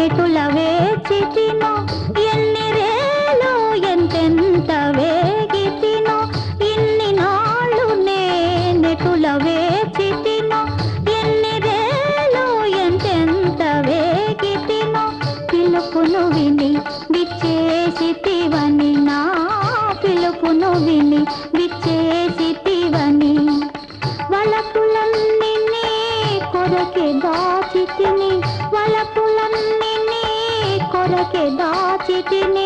నెటుల వేచితినో ఎన్ని రేలో ఎంతెంత వేగితినో ఇన్ని నాళ్ళు నే నెటుల వేచితినో ఎన్ని రేలో ఎంతెంత వేగితినో పిలుపును విని విచ్చేసితివని నా పిలుపును విని విచ్చేసితివని వలపులన్నీ నీ కొరకే దాచితిని వలపులన్నీ నీ కొరకే దాచితిని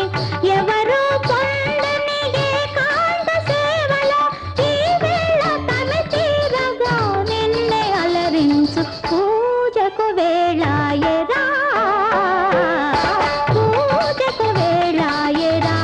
ఎవరు పొందని ఏకాంత సేవలో ఈ వేళ తన తీరగా నిన్నే అలరించు పూజకు వేళాయరా పూజకు వేళాయరా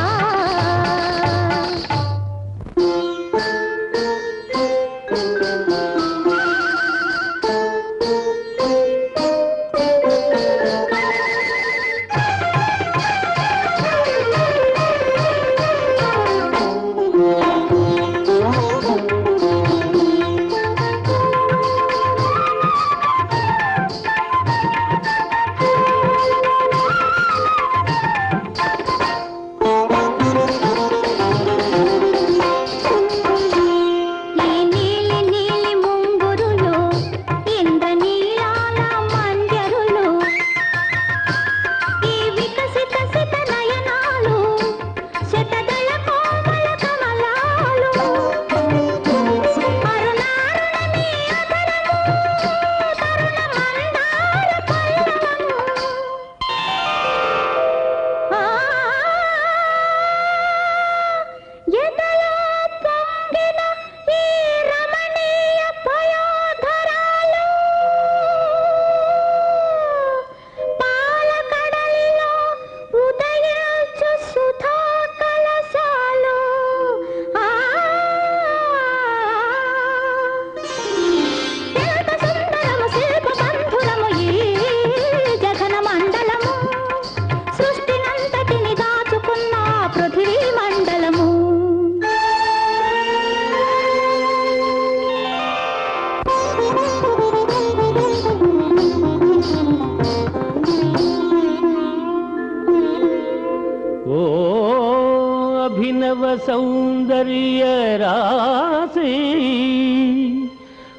అభినవ సౌందర్య రాశి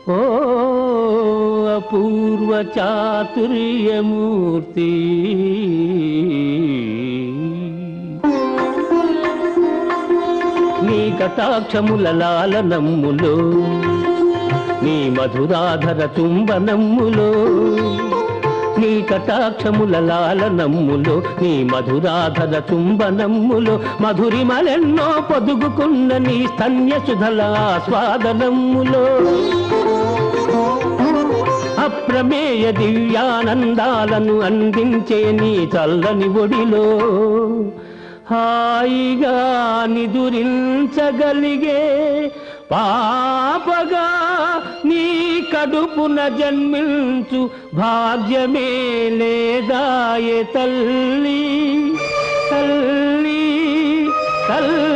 ఓ అపూర్వ చాతుర్యమూర్తి నీ కటాక్షముల లాలనమ్ములో నీ మధురాధర చుంబనమ్ములో నీ కటాక్షముల లాలనమ్ములో నీ మధురాధర చుంబనమ్ములో మధురిమలెన్నో పొదుగుకున్న నీ స్తన్యసుధల ఆస్వాదనమ్ములో అప్రమేయ దివ్యానందాలను అందించే నీ చల్లని ఒడిలో హాయిగా నిదురించగలిగే పాపగా నీ కడుపున జన్మించు భాగ్యమే లేదాయే తల్లి తల్లి తల్లి.